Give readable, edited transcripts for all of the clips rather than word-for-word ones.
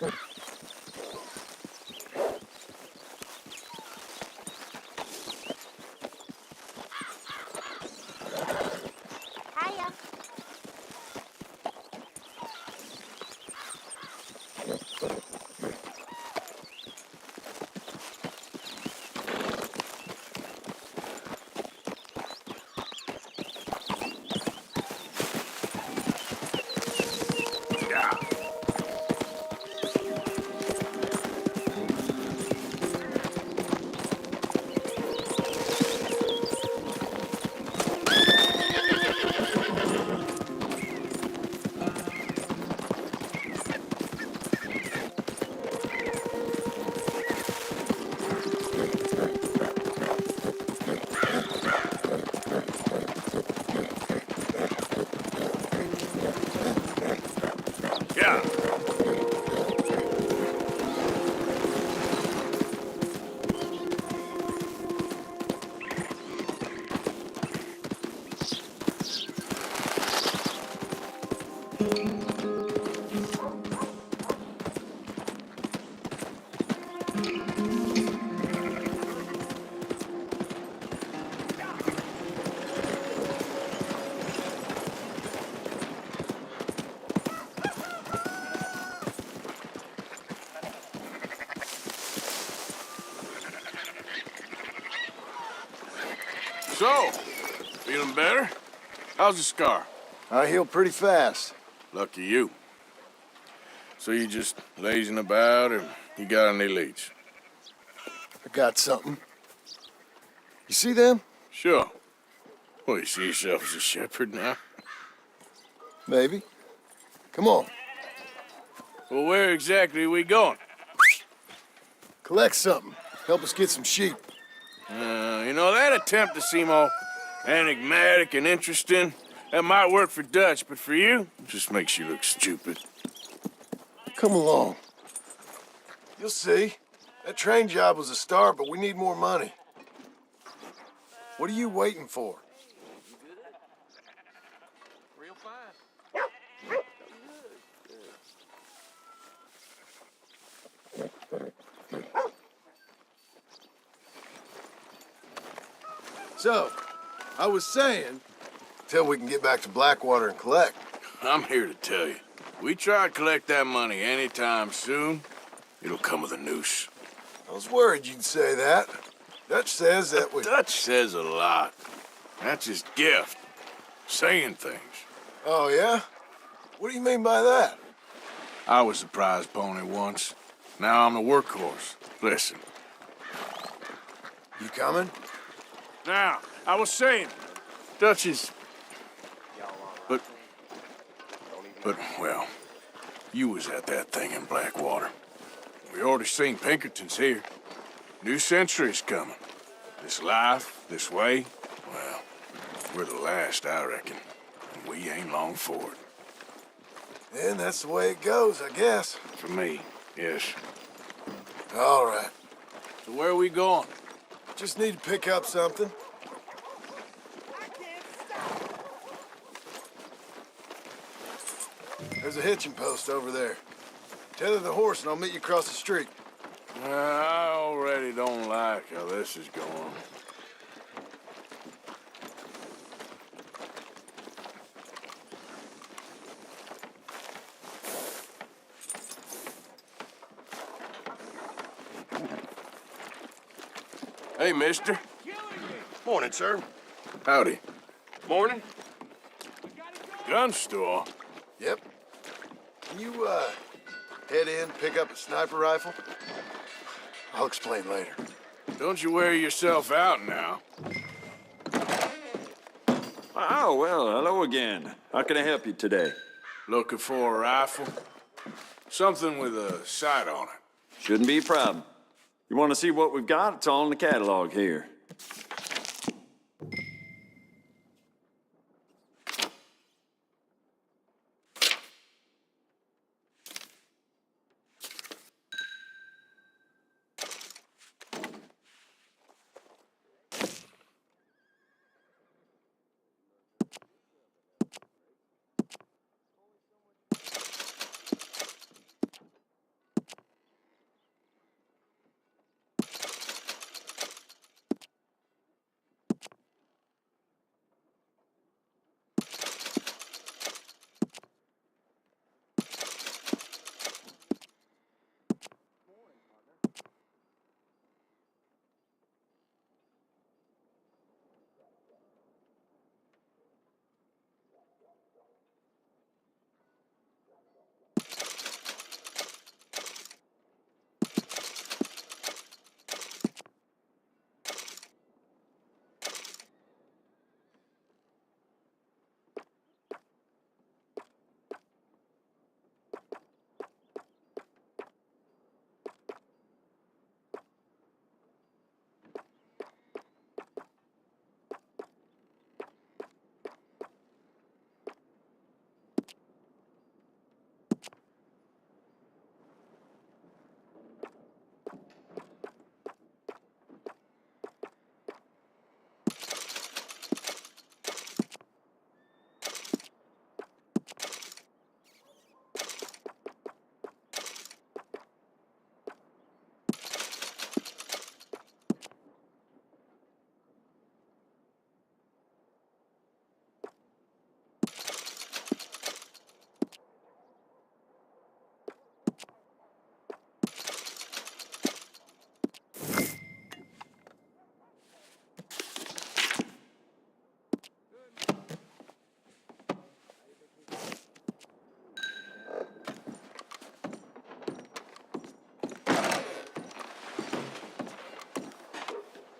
Hiya. Yeah. So, feeling better? How's the scar? I heal pretty fast. Lucky you. So you just lazing about, or you got any leads? I got something. You see them? Sure. Well, you see yourself as a shepherd now? Maybe. Come on. Well, where exactly are we going? Collect something. Help us get some sheep. You know, that attempt to seem all enigmatic and interesting, that might work for Dutch, but for you, it just makes you look stupid. Come along. You'll see. That train job was a start, but we need more money. What are you waiting for? Real fine. So, I was saying, till we can get back to Blackwater and collect. I'm here to tell you, we try to collect that money anytime soon, it'll come with a noose. I was worried you'd say that. Dutch says that we... Dutch says a lot. That's his gift. Saying things. Oh, yeah? What do you mean by that? I was the prize pony once. Now I'm the workhorse. Listen. You coming? Now, I was saying, Dutch is... But, well, you was at that thing in Blackwater. We already seen Pinkertons here. New century's coming. This life, this way, well, we're the last, I reckon. And we ain't long for it. And that's the way it goes, I guess. For me, yes. All right. So where are we going? Just need to pick up something. There's a hitching post over there. Tether the horse and I'll meet you across the street. I already don't like how this is going. Hey, mister. Morning, sir. Howdy. Morning. Gun store? Yep. Can you, head in, pick up a sniper rifle? I'll explain later. Don't you wear yourself out now. Oh, well, hello again. How can I help you today? Looking for a rifle? Something with a sight on it. Shouldn't be a problem. You want to see what we've got? It's all in the catalog here.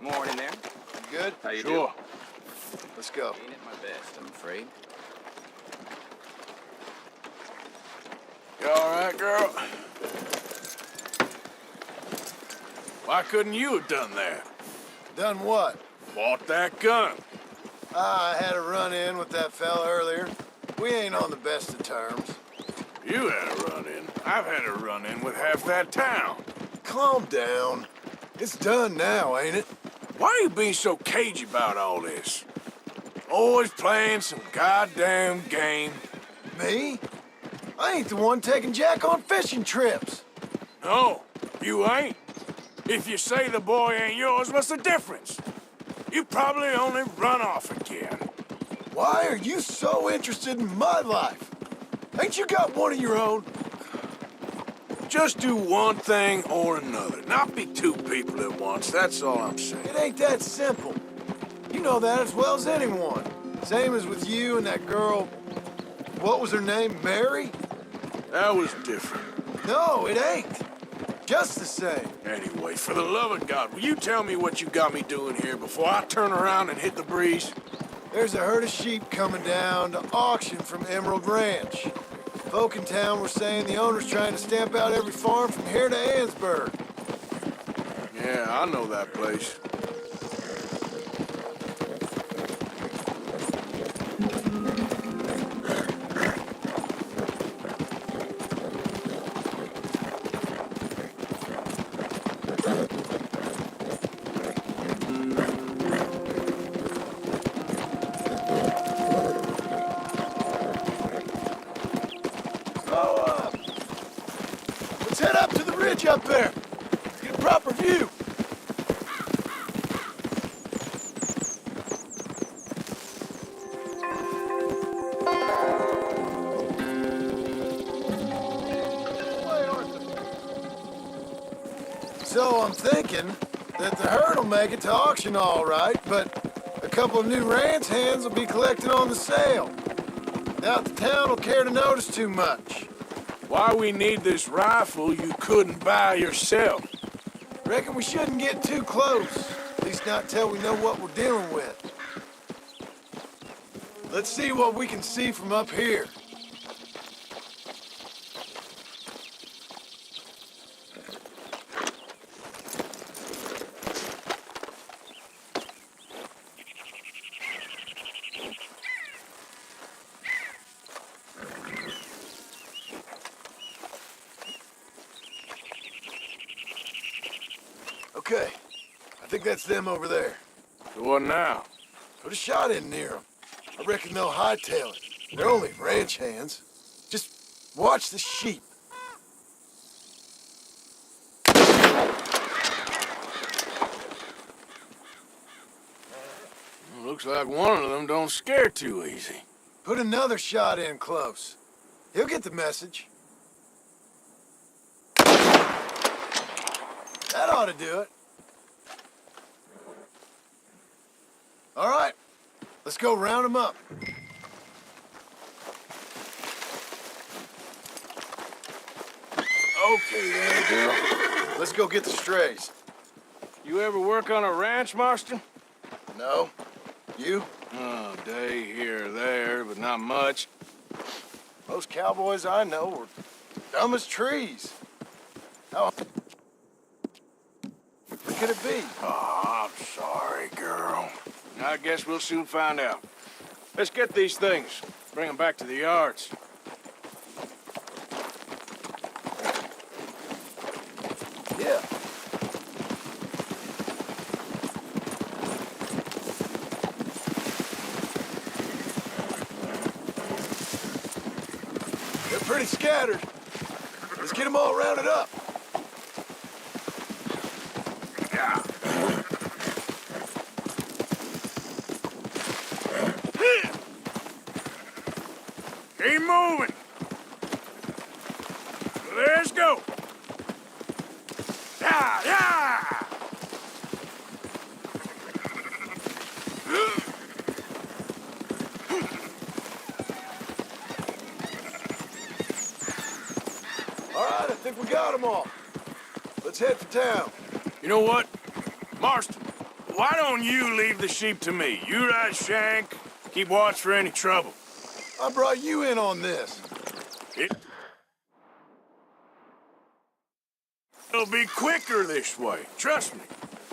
Morning there. You good? How you Sure. Let's go. doing? Ain't at my best, I'm afraid. You all right, girl? Why couldn't you have done that? Done what? Bought that gun. I had a run-in with that fella earlier. We ain't on the best of terms. You had a run-in. I've had a run-in with half that town. Calm down. It's done now, ain't it? Why are you being so cagey about all this? Always playing some goddamn game. Me? I ain't the one taking Jack on fishing trips. No, you ain't. If you say the boy ain't yours, what's the difference? You probably only run off again. Why are you so interested in my life? Ain't you got one of your own? Just do one thing or another. Not be two people at once, that's all I'm saying. It ain't that simple. You know that as well as anyone. Same as with you and that girl. What was her name? Mary? That was different. No, it ain't. Just the same. Anyway, for the love of God, will you tell me what you got me doing here before I turn around and hit the breeze? There's a herd of sheep coming down to auction from Emerald Ranch. Folk in town were saying the owner's trying to stamp out every farm from here to Ansburg. Yeah, I know that place. Let's head up to the ridge up there. Get a proper view. So I'm thinking that the herd will make it to auction all right, but a couple of new ranch hands will be collected on the sale. Doubt the town will care to notice too much. Why we need this rifle you couldn't buy yourself? Reckon we shouldn't get too close, at least not till we know what we're dealing with. Let's see what we can see from up here. Okay, I think that's them over there. So what now? Put a shot in near them. I reckon they'll hightail it. They're only ranch hands. Just watch the sheep. Looks like one of them don't scare too easy. Put another shot in close. He'll get the message. That ought to do it. All right, let's go round them up. Okay then, girl. Let's go get the strays. You ever work on a ranch, Marston? No? You? Oh, day here or there, but not much. Most cowboys I know were dumb as trees. How could it be? Oh, I'm sorry, girl. I guess we'll soon find out. Let's get these things. Bring them back to the yards. Yeah. They're pretty scattered. Let's get them all rounded up. Yeah. Keep moving. Let's go. Yeah, yeah. All right, I think we got them all. Let's head for town. You know what? Marston, why don't you leave the sheep to me? You ride Shank, keep watch for any trouble. I brought you in on this. It'll be quicker this way, trust me.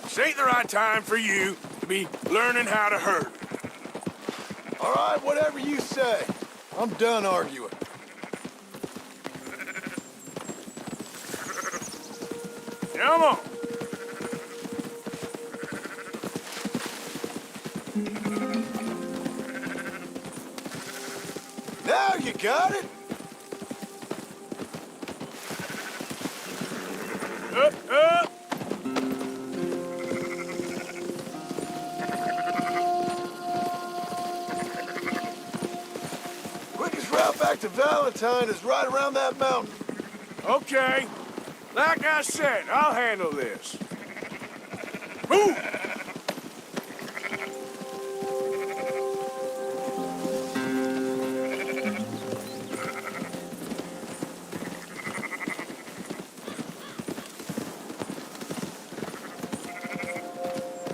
This ain't the right time for you to be learning how to herd. All right, whatever you say. I'm done arguing. Come on. Now you got it. Up, up. Quickest route back to Valentine is right around that mountain. Okay. Like I said, I'll handle this. Move!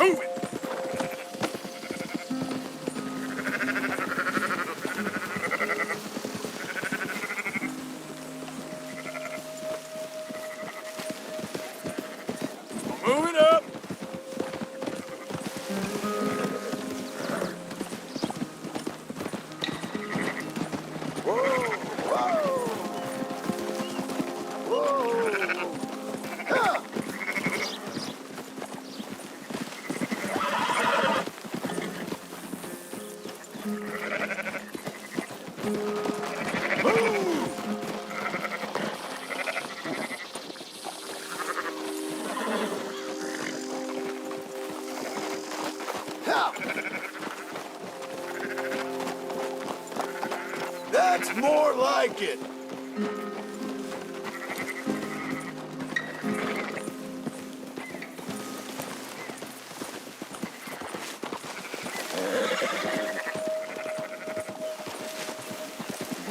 Move it! Move it up! Whoa, whoa. Whoa. Ha! That's more like it.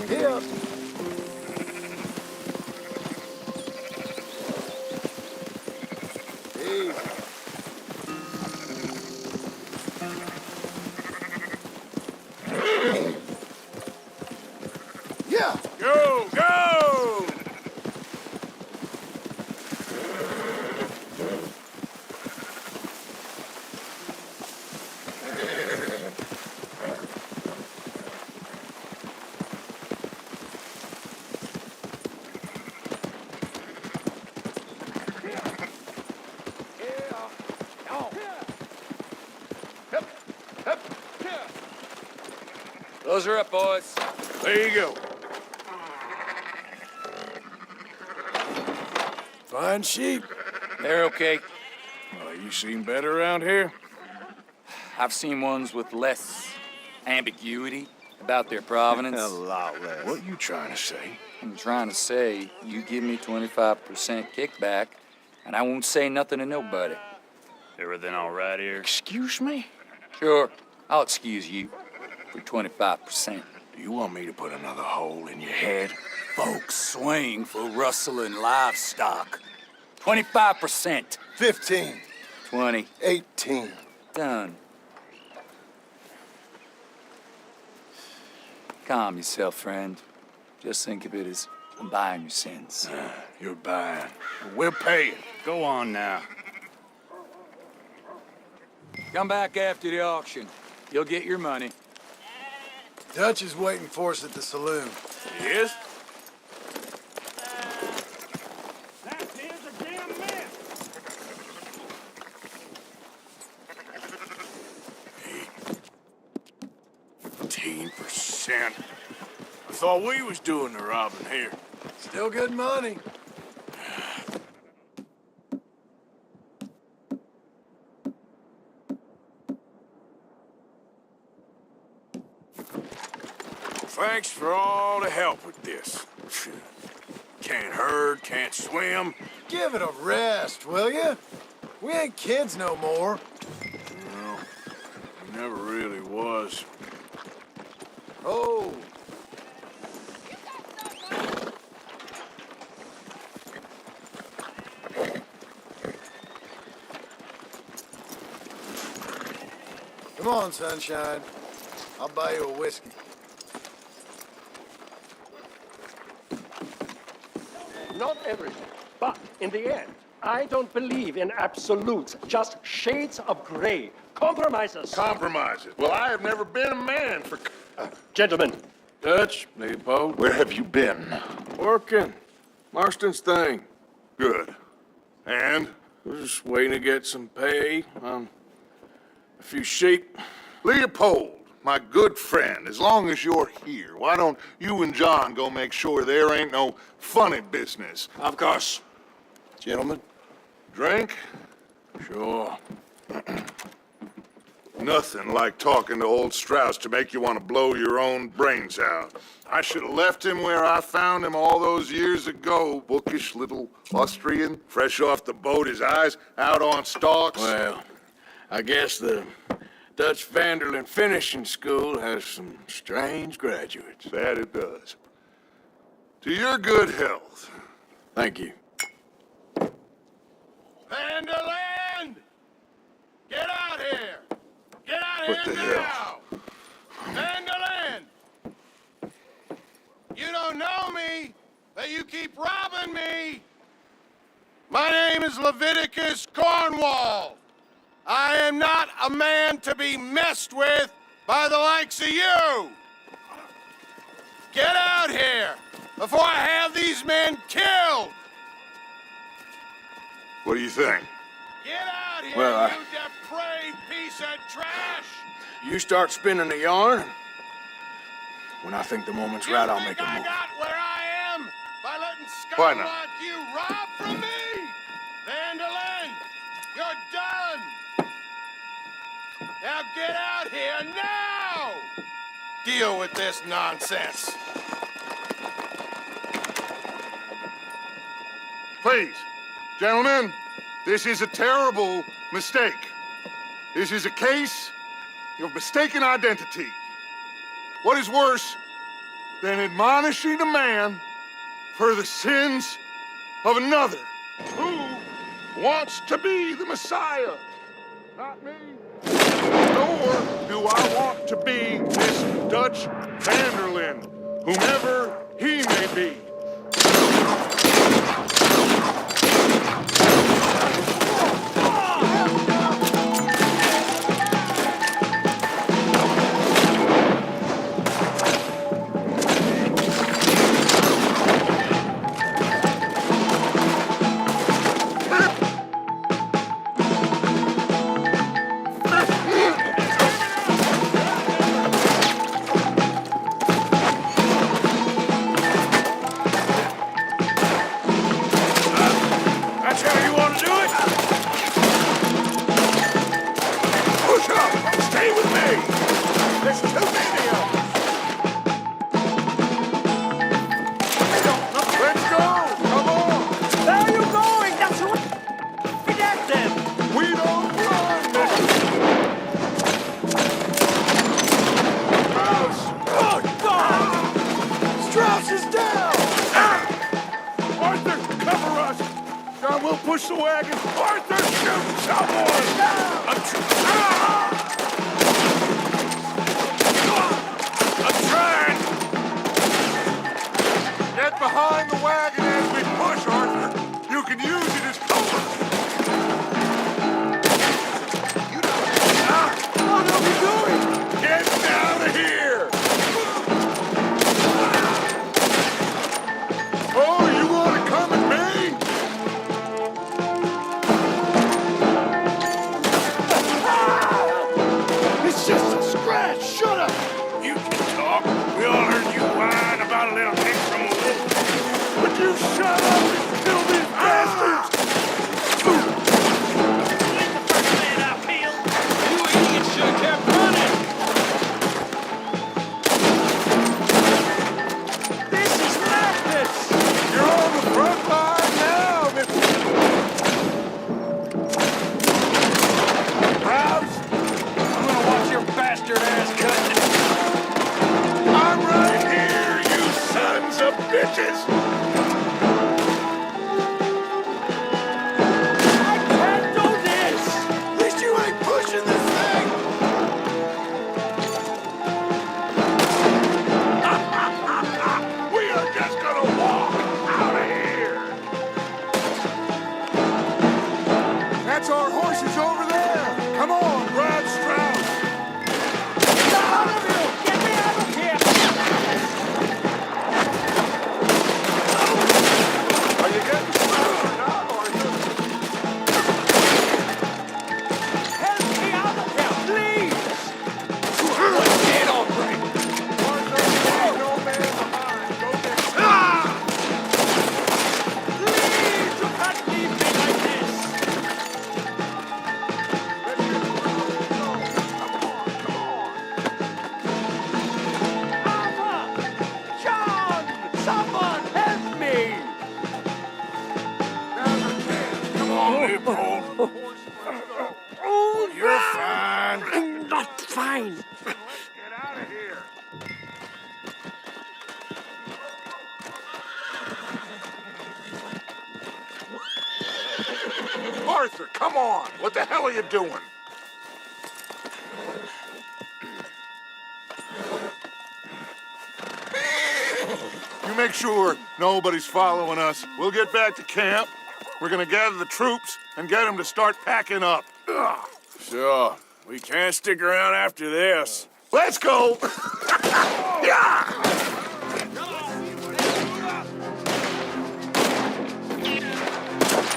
Yeah. Easy. Yeah. Go, go! Those are up, boys. There you go. Fine sheep. They're okay. Well, you seen better around here? I've seen ones with less ambiguity about their provenance. A lot less. What you trying to say? I'm trying to say, you give me 25% kickback, and I won't say nothing to nobody. Everything all right here? Excuse me? Sure, I'll excuse you for 25%. Do you want me to put another hole in your head? Folks swing for rustling livestock. 25%. 15. 20. 18. Done. Calm yourself, friend. Just think of it as I'm buying your sins. You're buying. We're paying. Go on now. Come back after the auction. You'll get your money. Dutch is waiting for us at the saloon. Yes? That is a damn mess. 18%. I thought we was doing the robbing here. Still good money. Thanks for all the help with this. Can't herd, can't swim. Give it a rest, will you? We ain't kids no more. No, never really was. Oh. Come on, sunshine. I'll buy you a whiskey. Not everything, but in the end, I don't believe in absolutes, just shades of gray. Compromises. Compromises. Well, I have never been a man for... Gentlemen, Dutch, Leopold. Where have you been? Working. Marston's thing. Good. And? We're just waiting to get some pay on a few sheep. Leopold, my good friend, as long as you're here, why don't you and John go make sure there ain't no funny business? Of course. Gentlemen, drink? Sure. Nothing like talking to old Strauss to make you want to blow your own brains out. I should have left him where I found him all those years ago. Bookish little Austrian, fresh off the boat, his eyes out on stalks. Well, I guess the Dutch Vanderlyn Finishing School has some strange graduates. That it does. To your good health. Thank you. Vanderland! Get out here! Get out What here the now! hell? Vanderland! You don't know me, but you keep robbing me! My name is Leviticus Cornwall. I am not a man to be messed with by the likes of you! Get out here before I have these men killed! What do you think? Get out here, Well, you depraved piece of trash! You start spinning the yarn. When I think the moment's right, I'll make a I move. got where I am by letting Why scum not? like you rob from me? Vanderlyn, you're done! Now get out here now! Deal with this nonsense. Please, gentlemen, this is a terrible mistake. This is a case of mistaken identity. What is worse than admonishing a man for the sins of another who wants to be the Messiah? Not me. Nor do I want to be this Dutch Vanderlyn, whomever he may be. That's how you want to do it? Push up! Stay with me! There's too many of us! Let's go! Come on! where are you going? That's what... Forget them! We don't run this! Strauss is down! Arthur, cover us! John, we'll push the wagon! Arthur, shoot someone! I'm trying! Get behind the wagon as we push, Arthur! You can use it as cover! What are we doing? Get out of here! Oh, you want to come at me? It's just a scratch! Shut up! You can talk. We all heard you whine about a little extra move. Would you shut up and kill these bastards? You idiots should have kept running! This is madness! You're on the front line now, Mr. Rouse. I'm gonna watch your bastard ass cut! I'm right here, you sons of bitches! Leopold. You're fine. I'm not fine. Get out of here. Arthur, come on. What the hell are you doing? You make sure nobody's following us. We'll get back to camp. We're gonna gather the troops and get them to start packing up. Sure. We can't stick around after this. Let's go! Yeah!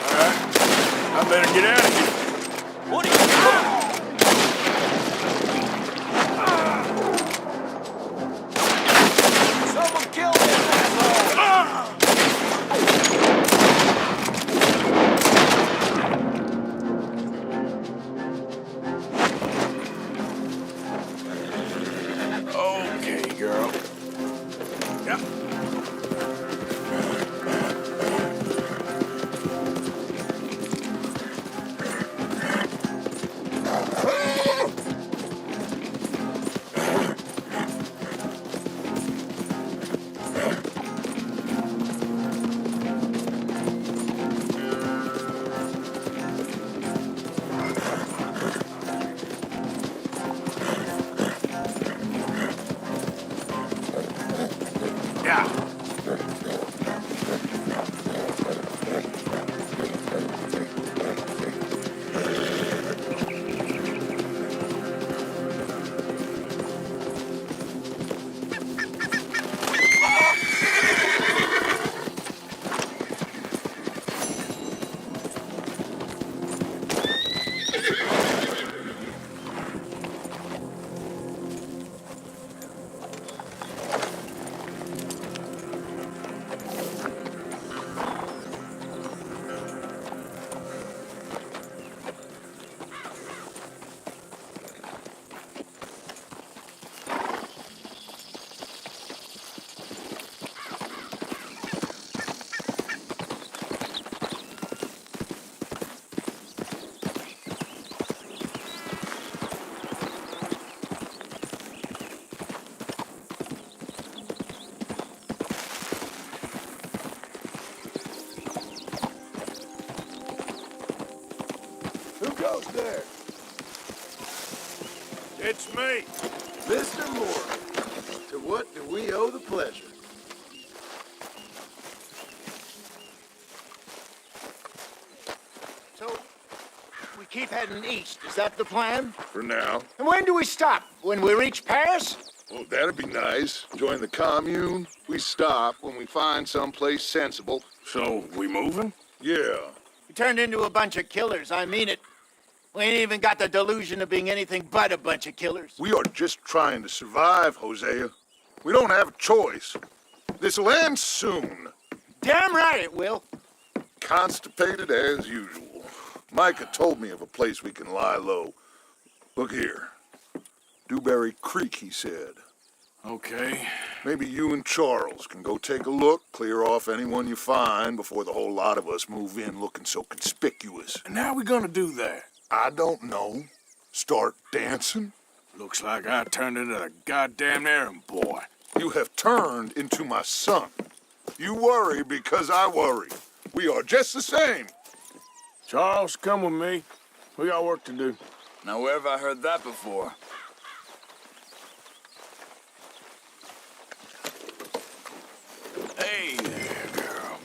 All right. I better get out of here. Someone kill this asshole! Okay, girl. Yep. Yeah. Who goes there? It's me. Mr. Moore. To what do we owe the pleasure? So, we keep heading east. Is that the plan? For now. And when do we stop? When we reach Paris? Well, that'd be nice. Join the commune. We stop when we find someplace sensible. So, we moving? Yeah. We turned into a bunch of killers, I mean it. We ain't even got the delusion of being anything but a bunch of killers. We are just trying to survive, Hosea. We don't have a choice. This'll end soon. Damn right it will. Constipated as usual. Micah told me of a place we can lie low. Look here. Dewberry Creek, he said. Okay. Maybe you and Charles can go take a look, clear off anyone you find before the whole lot of us move in looking so conspicuous. And how we gonna do that? I don't know. Start dancing? Looks like I turned into the goddamn errand boy. You have turned into my son. You worry because I worry. We are just the same. Charles, come with me. We got work to do. Now, where have I heard that before? Hey there, girl.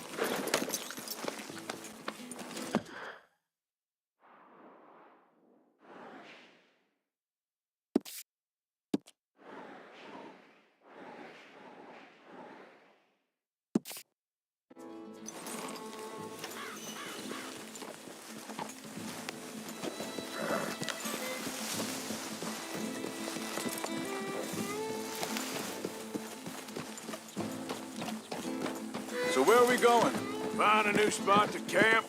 So where are we going? Found a new spot to camp.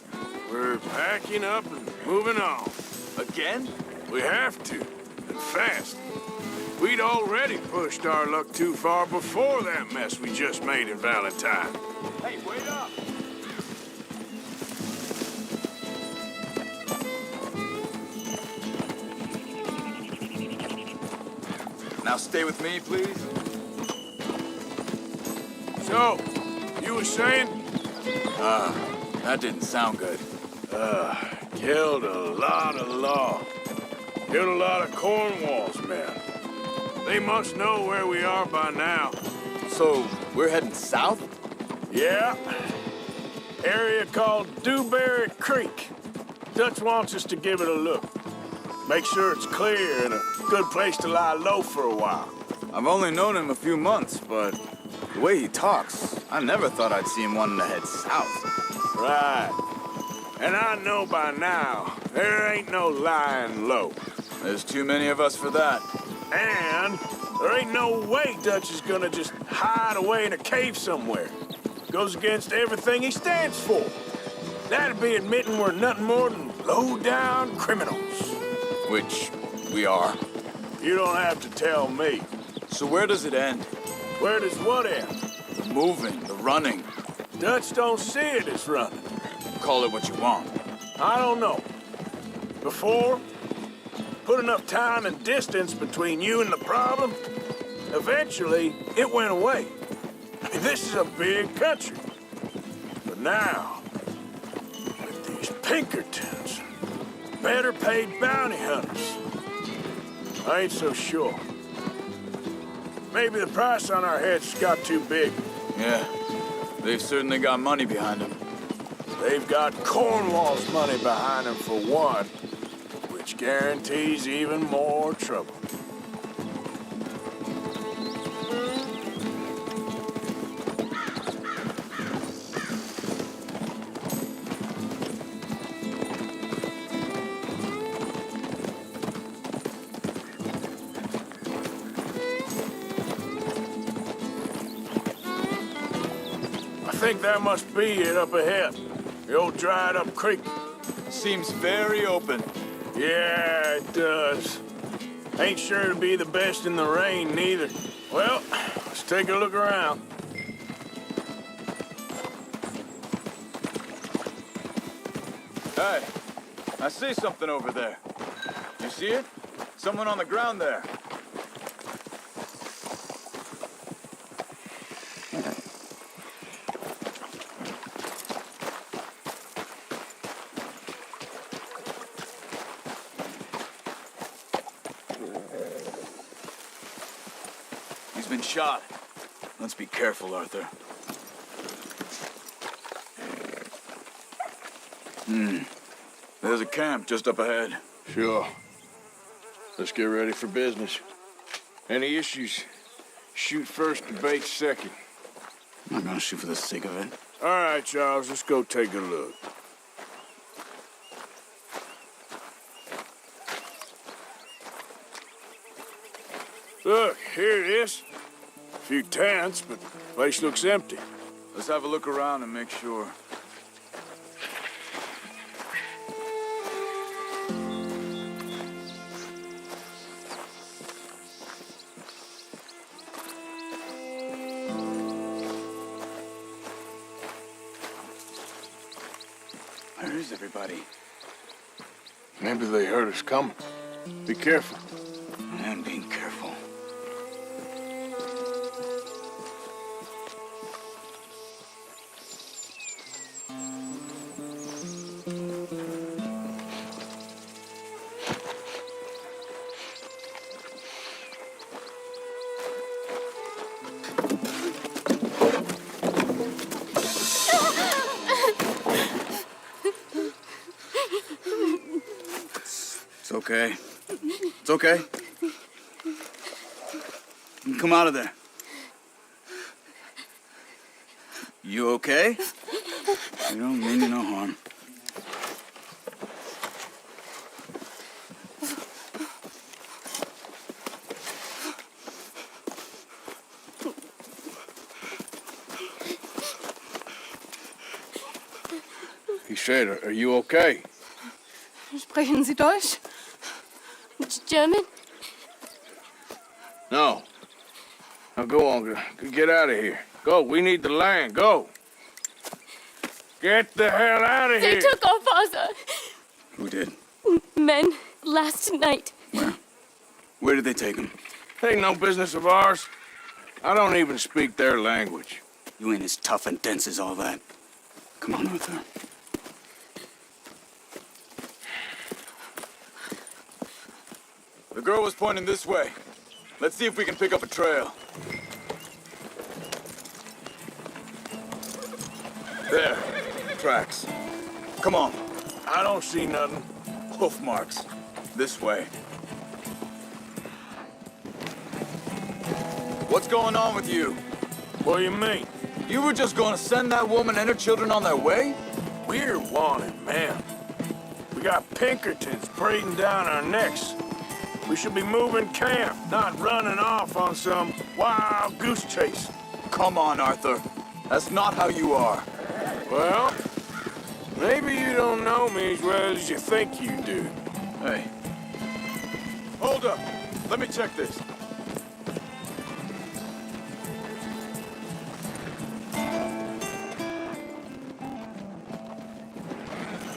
We're packing up and moving on. Again? We have to, and fast. We'd already pushed our luck too far before that mess we just made in Valentine. Hey, wait up! Now stay with me, please. So, you were saying? That didn't sound good. Killed a lot of law. Killed a lot of Cornwall's men. They must know where we are by now. So, we're heading south? Yeah. Area called Dewberry Creek. Dutch wants us to give it a look. Make sure it's clear and a good place to lie low for a while. I've only known him a few months, but the way he talks, I never thought I'd see him wanting to head south. Right. And I know by now, there ain't no lying low. There's too many of us for that. And there ain't no way Dutch is gonna just hide away in a cave somewhere. Goes against everything he stands for. That'd be admitting we're nothing more than low-down criminals. Which we are. You don't have to tell me. So where does it end? Where does what end? The moving, the running. Dutch don't see it as running. Call it what you want. I don't know. Before, put enough time and distance between you and the problem, eventually it went away. I mean, this is a big country. But now, with these Pinkertons, better paid bounty hunters, I ain't so sure. Maybe the price on our heads got too big. Yeah, they've certainly got money behind them. They've got Cornwall's money behind them for one, which guarantees even more trouble. I think that must be it up ahead. The old dried-up creek. Seems very open. Yeah, it does. Ain't sure to be the best in the rain, neither. Well, let's take a look around. Hey, I see something over there. You see it? Someone on the ground there. He's been shot. Let's be careful, Arthur. There's a camp just up ahead. Sure. Let's get ready for business. Any issues? Shoot first, debate second. I'm not gonna shoot for the sake of it. All right, Charles, let's go take a look. Look, here it is. A few tents, but the place looks empty. Let's have a look around and make sure. Where is everybody? Maybe they heard us coming. Be careful. I am being careful. It's okay. It's okay. You can come out of there. You okay? You don't mean you no harm. He said, are you okay? Sprechen Sie Deutsch? German? No. Now go on, get out of here. Go, we need the land, go. Get the hell out of They here. took our father. Who did? Men, last night. Where? Where did they take him? Ain't no business of ours. I don't even speak their language. You ain't as tough and dense as all that. Come on, Arthur. The girl was pointing this way. Let's see if we can pick up a trail. There. Tracks. Come on. I don't see nothing. Hoof marks. This way. What's going on with you? What do you mean? You were just gonna send that woman and her children on their way? We're wanted, man. We got Pinkertons breathing down our necks. We should be moving camp, not running off on some wild goose chase. Come on, Arthur. That's not how you are. Well, maybe you don't know me as well as you think you do. Hey. Hold up. Let me check this.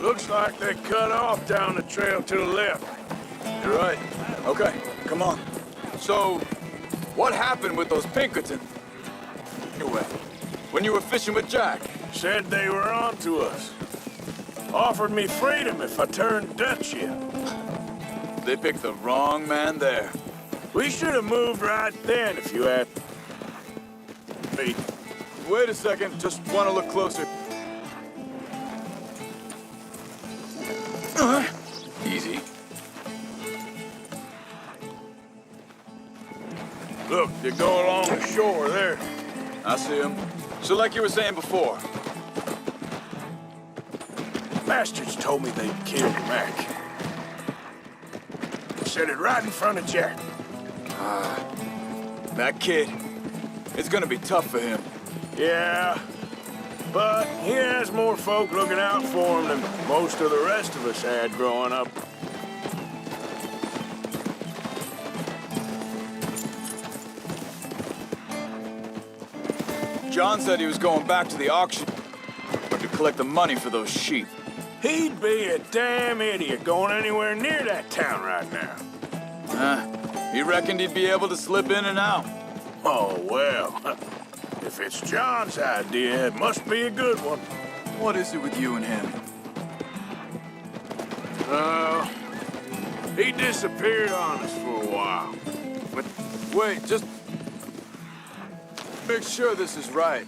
Looks like they cut off down the trail to the left. You're right. Okay, come on. So, what happened with those Pinkertons? Anyway, when you were fishing with Jack? Said they were on to us. Offered me freedom if I turned Dutch yet. They picked the wrong man there. We should have moved right then if you had me. Wait a second, just want to look closer. Easy. Look, they go along the shore there. I see him. So like you were saying before. Bastards told me they'd killed Mac. Said it right in front of Jack. That kid, it's gonna be tough for him. Yeah, but he has more folk looking out for him than most of the rest of us had growing up. John said he was going back to the auction to collect the money for those sheep. He'd be a damn idiot going anywhere near that town right now. He reckoned he'd be able to slip in and out. Oh, well. If it's John's idea, it must be a good one. What is it with you and him? He disappeared on us for a while. But wait, just make sure this is right.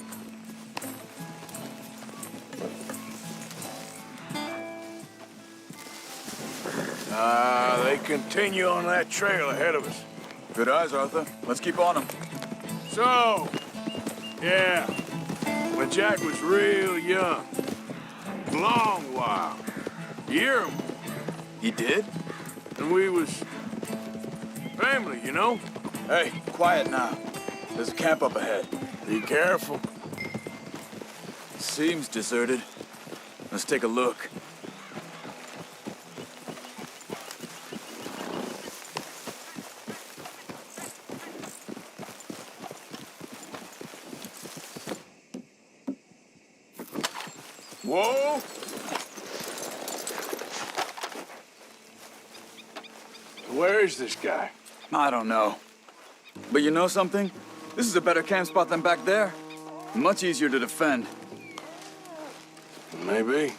They continue on that trail ahead of us. Good eyes, Arthur. Let's keep on them. So, yeah, when Jack was real young, long while, year or more, He did? and we was family, you know? Hey, quiet now. There's a camp up ahead. Be careful. Seems deserted. Let's take a look. Whoa! Where is this guy? I don't know. But you know something? This is a better camp spot than back there. Much easier to defend. Maybe.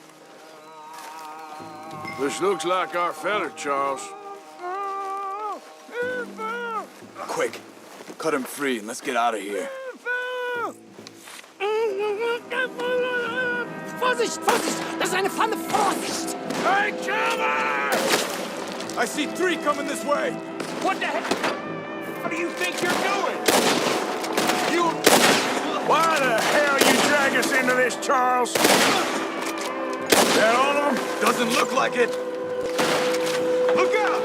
This looks like our fella, Charles. Quick, cut him free and let's get out of here. Vorsicht, Vorsicht! Das ist eine Pfanne! Vorsicht! Hey, cover! I see 3 coming this way. What the heck? What do you think you're doing? Why the hell you drag us into this, Charles? That all of them? Doesn't look like it. Look out!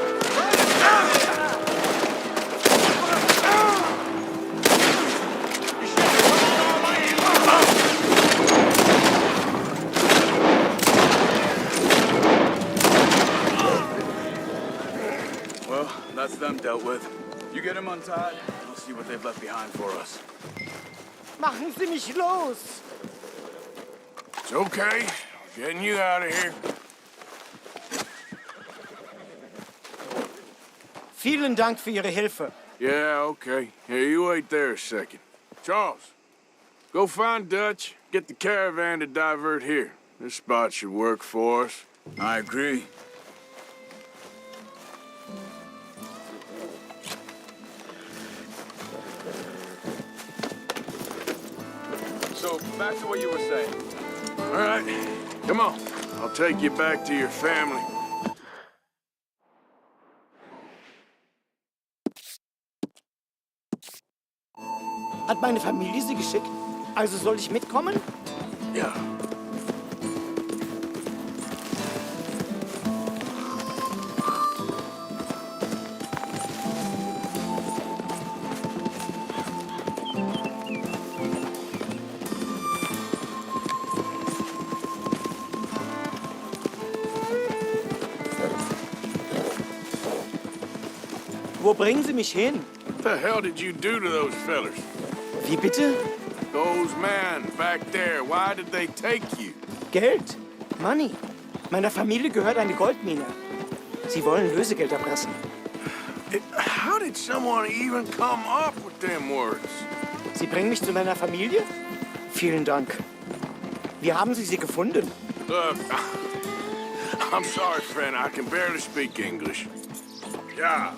Well, that's them dealt with. You get them untied, and we'll see what they've left behind for us. Machen Sie mich los! It's okay. Getting you out of here. Vielen Dank für Ihre Hilfe. Yeah, okay. Here, you wait there a second. Charles, go find Dutch. Get the caravan to divert here. This spot should work for us. I agree. So, back to what you were saying. All right, come on. I'll take you back to your family. Hat meine Familie sie geschickt? Also soll ich mitkommen? Ja. Wo bringen Sie mich hin? What the hell did you do to those fellers? Wie bitte? Those men back there, why did they take you? Geld. Money. Meiner Familie gehört eine Goldmine. Sie wollen Lösegeld erpressen. How did someone even come up with them words? Sie bringen mich zu meiner Familie? Vielen Dank. Wie haben Sie sie gefunden? Look, I'm sorry, friend. I can barely speak English. Yeah.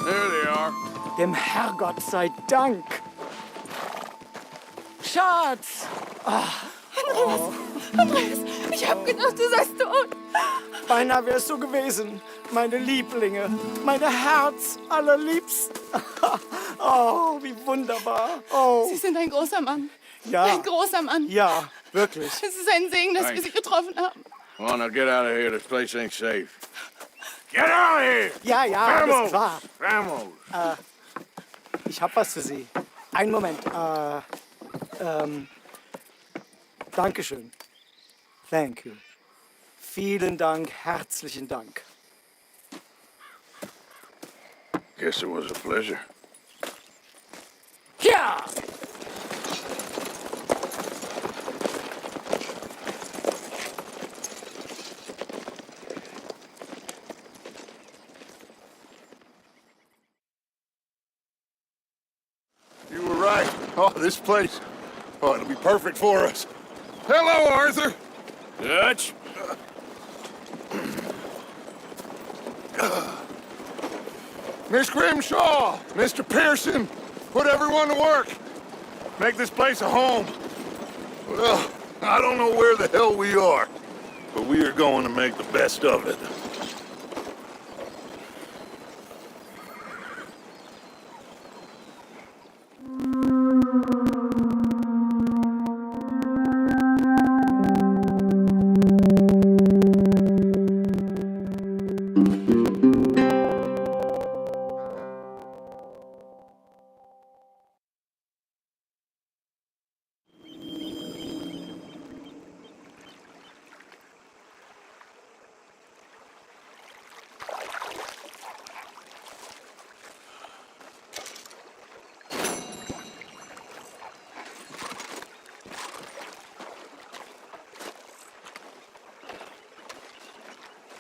There they are. Dem Herrgott sei Dank. Schatz! Andreas, ich hab gedacht, du seist tot. Beinahe wärst du gewesen. Meine Lieblinge. Meine Herz allerliebsten. Oh, wie wunderbar. Oh. Sie sind ein großer Mann. Ja. Ein großer Mann. Ja, wirklich. Es ist ein Segen, dass wir Sie getroffen haben. Come on, now get out of here. This place ain't safe. Get out of here! Ja, ja, alles klar. Vamos! Ich hab was für Sie. Einen Moment. Dankeschön. Thank you. Vielen Dank, herzlichen Dank. Guess it was a pleasure. Ja! You were right. Oh, this place. Oh, it'll be perfect for us. Hello, Arthur. Dutch? Miss Grimshaw, Mr. Pearson, put everyone to work. Make this place a home. Well, I don't know where the hell we are, but we are going to make the best of it.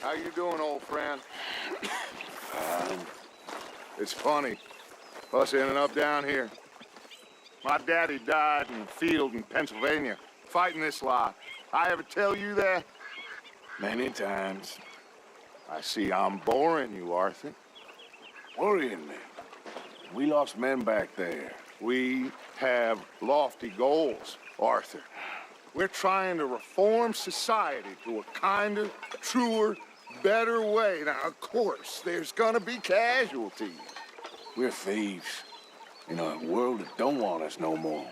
How you doing, old friend? It's funny, us ending up down here. My daddy died in the field in Pennsylvania, fighting this lot. I ever tell you that? Many times. I see I'm boring you, Arthur. Worrying me. We lost men back there. We have lofty goals, Arthur. We're trying to reform society to a kinder, truer, better way. Now, of course, there's gonna be casualties. We're thieves in a world that don't want us no more.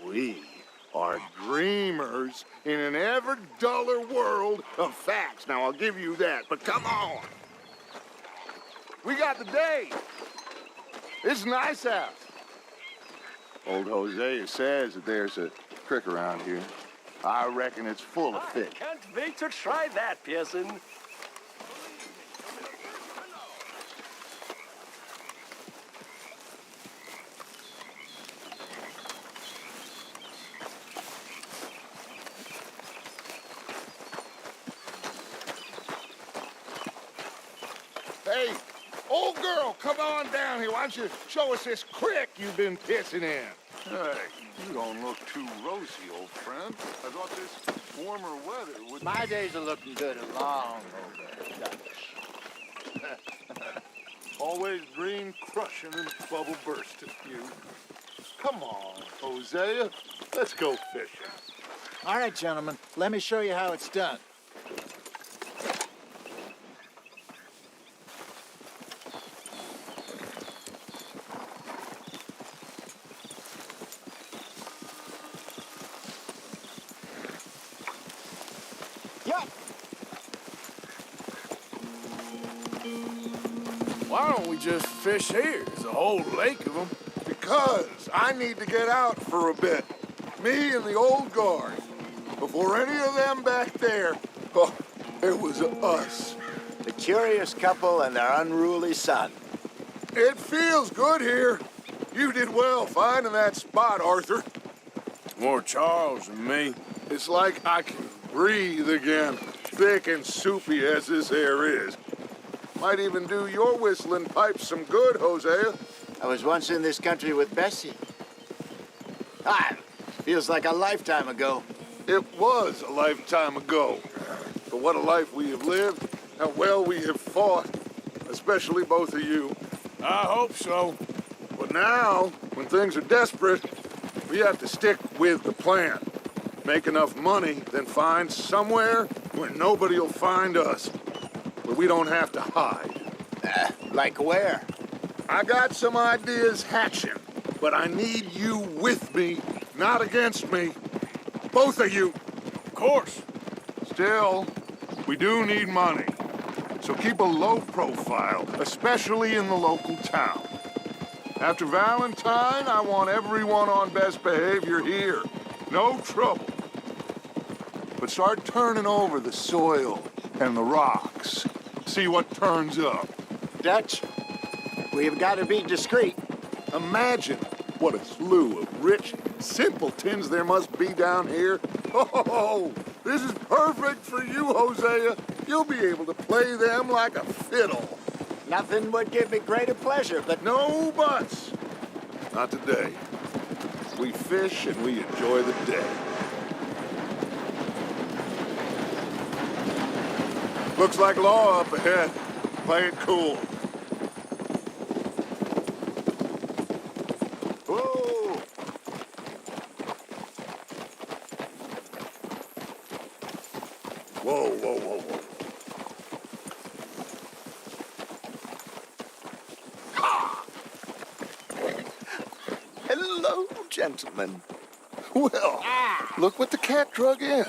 We are dreamers in an ever duller world of facts. Now, I'll give you that, but come on. We got the day. It's nice out. Old Hosea says that there's a creek around here. I reckon it's full of fish. Can't wait to try that, Pearson. Hey, old girl, come on down here. Why don't you show us this creek you've been pissing in? Hey, you don't look too rosy, old friend. I thought this warmer weather would... My days are looking good and long over. Always green crushing and bubble bursting, you. Come on, Hosea. Let's go fishing. All right, gentlemen. Let me show you how it's done. Why don't we just fish here? There's a whole lake of them. Because I need to get out for a bit. Me and the old guard. Before any of them back there, oh, it was us. The curious couple and their unruly son. It feels good here. You did well finding that spot, Arthur. More Charles than me. It's like I can breathe again, thick and soupy as this air is. Might even do your whistling pipes some good, Hosea. I was once in this country with Bessie. Feels like a lifetime ago. It was a lifetime ago. But what a life we have lived, how well we have fought, especially both of you. I hope so. But now, when things are desperate, we have to stick with the plan. Make enough money, then find somewhere where nobody will find us. Where we don't have to hide. Like where? I got some ideas hatching, but I need you with me, not against me. Both of you. Of course. Still, we do need money. So keep a low profile, especially in the local town. After Valentine, I want everyone on best behavior here. No trouble. But start turning over the soil and the rocks. See what turns up. Dutch, we've got to be discreet. Imagine what a slew of rich simpletons there must be down here. Oh, this is perfect for you, Hosea. You'll be able to play them like a fiddle. Nothing would give me greater pleasure, but... No buts. Not today. We fish and we enjoy the day. Looks like law up ahead. Play it cool. Whoa! Whoa, whoa, whoa, whoa. Hello, gentlemen. Well, look what the cat drug in.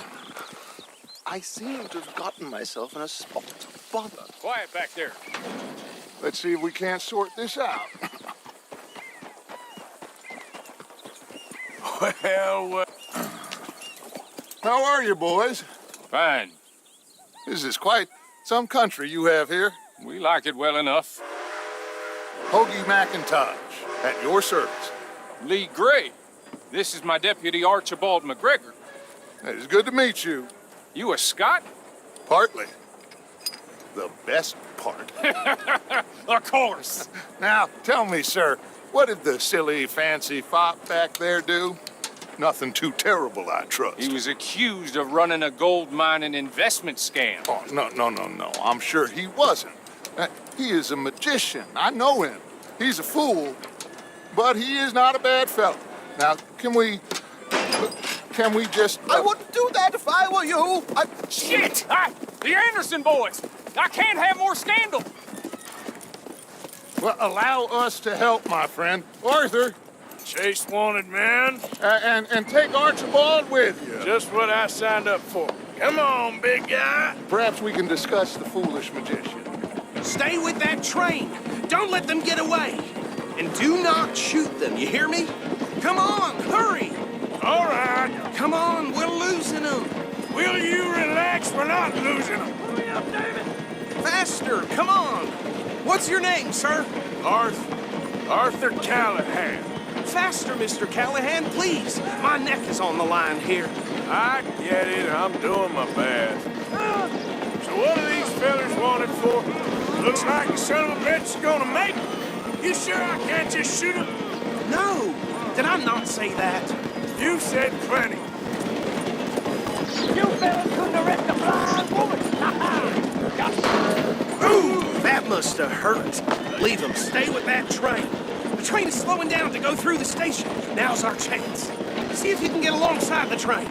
I seem to have gotten myself in a spot of bother. Quiet back there. Let's see if we can't sort this out. Well, How are you, boys? Fine. This is quite some country you have here. We like it well enough. Hoagie McIntosh, at your service. Lee Gray. This is my deputy Archibald McGregor. It is good to meet you. You a Scot? Partly. The best part. Of course. Now, tell me, sir, what did the silly, fancy fop back there do? Nothing too terrible, I trust. He was accused of running a gold mining investment scam. Oh, no. I'm sure he wasn't. He is a magician. I know him. He's a fool, but he is not a bad fellow. Now, can we just... I wouldn't do that if I were you. Shit! The Anderson boys! I can't have more scandal. Well, allow us to help, my friend. Arthur, Chase wanted man. and take Archibald with you. Just what I signed up for. Come on, big guy. Perhaps we can discuss the foolish magician. Stay with that train. Don't let them get away. And do not shoot them, you hear me? Come on, hurry. All right. Come on, we're losing them. Will you relax? We're not losing them. Hurry up, David. Faster, come on. What's your name, sir? Arthur Callahan. Faster, Mr. Callahan, please. My neck is on the line here. I get it. I'm doing my best. So what are these fellers wanted for? Looks like the son of a bitch is gonna make it. You sure I can't just shoot him? No, did I not say that? You said plenty. You fellas couldn't arrest a blind woman. Ooh, that must have hurt. Leave them. Stay with that train. The train is slowing down to go through the station. Now's our chance. See if you can get alongside the train.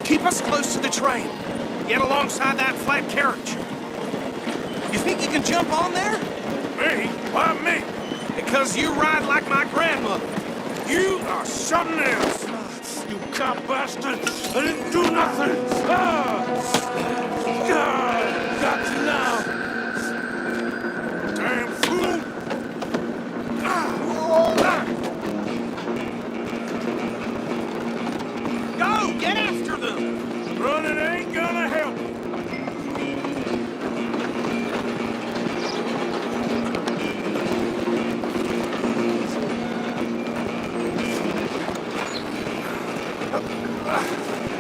Keep us close to the train. Get alongside that flat carriage. You think you can jump on there? Me? Why me? Because you ride like my grandmother. You are something else. You cop bastard! I didn't do nothing! Got you now! Damn fool! Go! Get after them! Running ain't gonna help!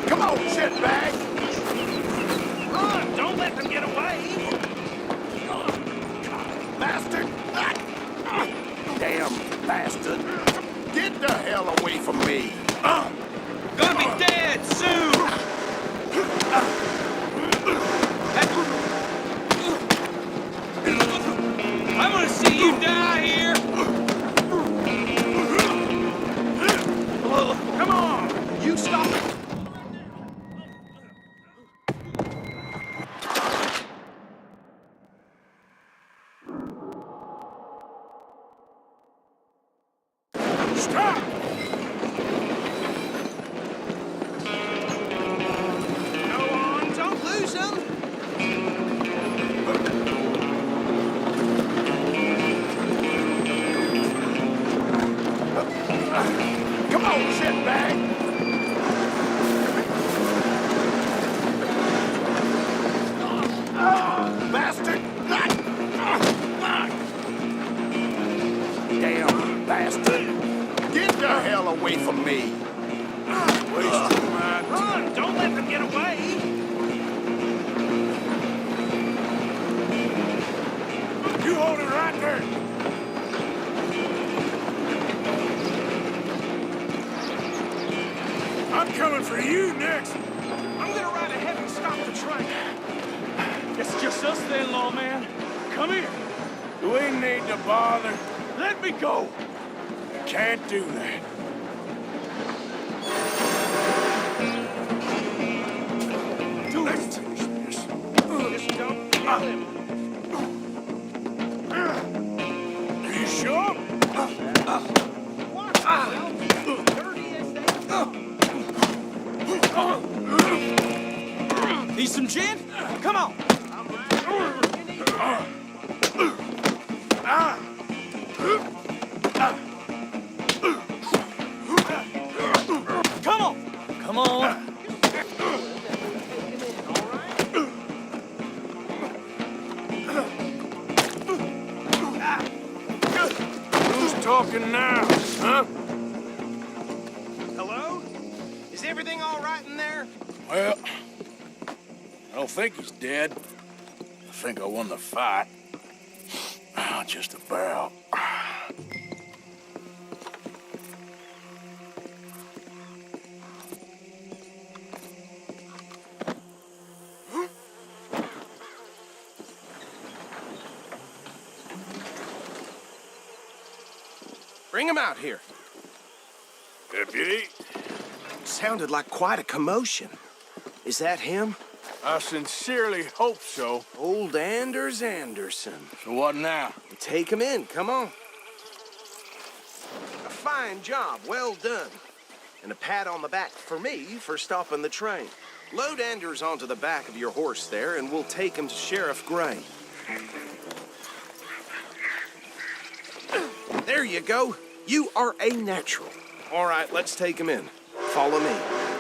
Come on, shitbag! Run! Don't let them get away! Bastard! Damn bastard! Get the hell away from me! Gonna be dead soon! I'm gonna see you die here! Come on! You stop it! Stop! Go on, don't lose them! Come on, shitbag! Bastard! Damn bastard! Get the hell away from me! Wasting my Run! Don't let them get away! You hold it right there! I'm coming for you next! I'm gonna ride ahead and stop the train. It's just us then, lawman. Come here. Do we need to bother? Let me go. Can't do that. Let's finish this. Just don't kill him. Are you sure? Watch yourself. Dirty as they... Need some gin? Come on. Come on. Come on. Who's talking now, huh? Hello? Is everything all right in there? Well, I don't think he's dead. I think I won the fight. Just about. Bring him out here. Deputy, Sounded like quite a commotion. Is that him? I sincerely hope so. Old Anders Anderson. So what now? Take him in, come on. A fine job, well done. And a pat on the back for me for stopping the train. Load Anders onto the back of your horse there, and we'll take him to Sheriff Gray. There you go. You are a natural. All right, let's take him in. Follow me.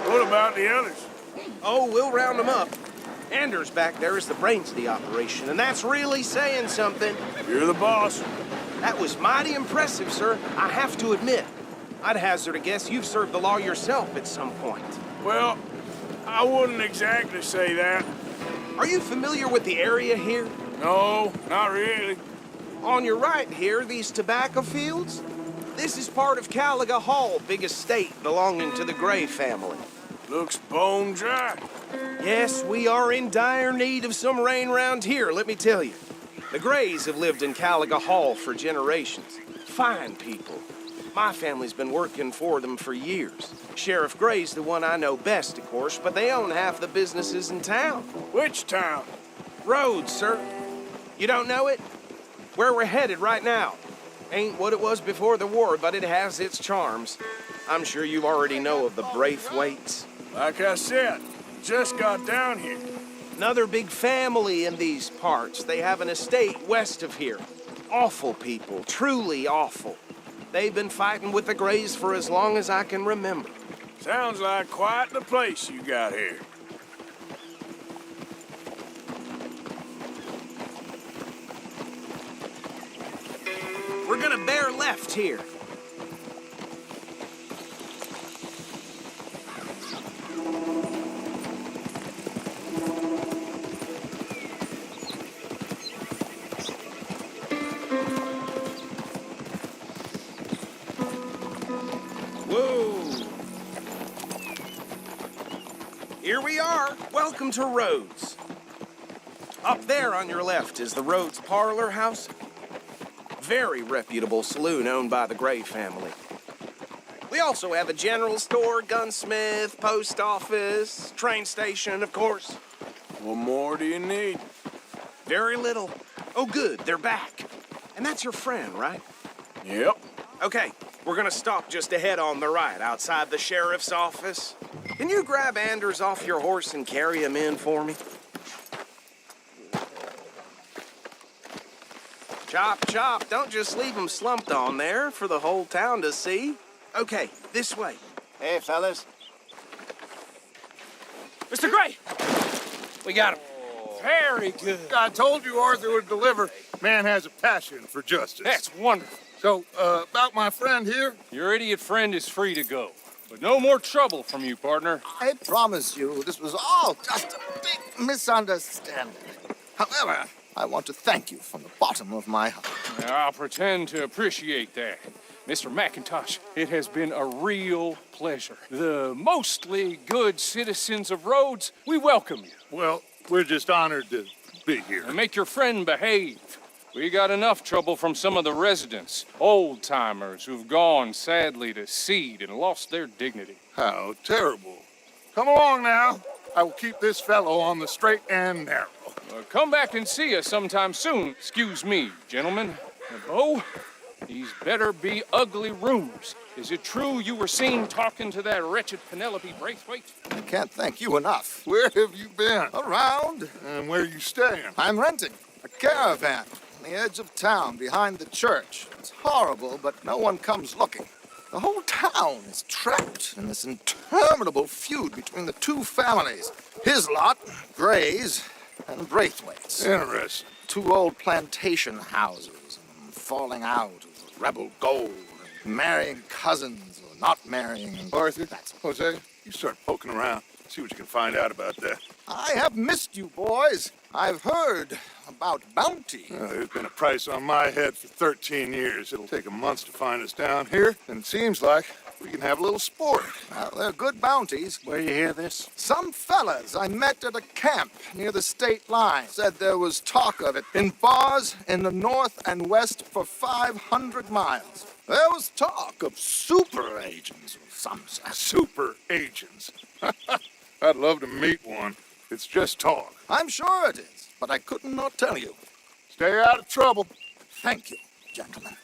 What about the others? Oh, we'll round them up. Anders back there is the brains of the operation, and that's really saying something. You're the boss. That was mighty impressive, sir. I have to admit. I'd hazard a guess you've served the law yourself at some point. Well, I wouldn't exactly say that. Are you familiar with the area here? No, not really. On your right here, these tobacco fields? This is part of Caliga Hall, big estate belonging to the Gray family. Looks bone dry. Yes, we are in dire need of some rain round here, let me tell you. The Grays have lived in Caliga Hall for generations. Fine people. My family's been working for them for years. Sheriff Gray's the one I know best, of course, but they own half the businesses in town. Which town? Rhodes, sir. You don't know it? Where we're headed right now. Ain't what it was before the war, but it has its charms. I'm sure you already know of the Braithwaites. Like I said, just got down here. Another big family in these parts. They have an estate west of here. Awful people, truly awful. They've been fighting with the Grays for as long as I can remember. Sounds like quite the place you got here. We're gonna bear left here. Whoa! Here we are. Welcome to Rhodes. Up there on your left is the Rhodes Parlor House. Very reputable saloon owned by the Gray family. We also have a general store, gunsmith, post office, train station, of course. What more do you need? Very little. Oh, good, they're back. And that's your friend, right? Yep. Okay, we're gonna stop just ahead on the right, outside the sheriff's office. Can you grab Anders off your horse and carry him in for me? Chop, chop. Don't just leave him slumped on there for the whole town to see. Okay, this way. Hey, fellas. Mr. Gray! We got him. Very good. I told you Arthur would deliver. Man has a passion for justice. That's wonderful. So, about my friend here? Your idiot friend is free to go. But no more trouble from you, partner. I promise you, this was all just a big misunderstanding. However, I want to thank you from the bottom of my heart. I'll pretend to appreciate that. Mr. McIntosh, it has been a real pleasure. The mostly good citizens of Rhodes, we welcome you. Well, we're just honored to be here. And make your friend behave. We got enough trouble from some of the residents, old-timers who've gone, sadly, to seed and lost their dignity. How terrible. Come along now. I will keep this fellow on the straight and narrow. Come back and see us sometime soon. Excuse me, gentlemen. Bo, these better be ugly rumors. Is it true you were seen talking to that wretched Penelope Braithwaite? I can't thank you enough. Where have you been? Around. And where are you staying? I'm renting a caravan on the edge of town behind the church. It's horrible, but no one comes looking. The whole town is trapped in this interminable feud between the two families. His lot, Gray's, and Braithwaite's. Interesting. Two old plantation houses, falling out of rebel gold, marrying cousins or not marrying. Arthur, Jose, you start poking around. See what you can find out about that. I have missed you, boys. I've heard about bounty. There's been a price on my head for 13 years. It'll take a month to find us down here, and it seems like we can have a little sport. Well, they're good bounties. Where you hear this? Some fellas I met at a camp near the state line said there was talk of it in bars in the north and west for 500 miles. There was talk of super agents of some sort. Super agents. I'd love to meet one. It's just talk. I'm sure it is, but I could not tell you. Stay out of trouble. Thank you, gentlemen.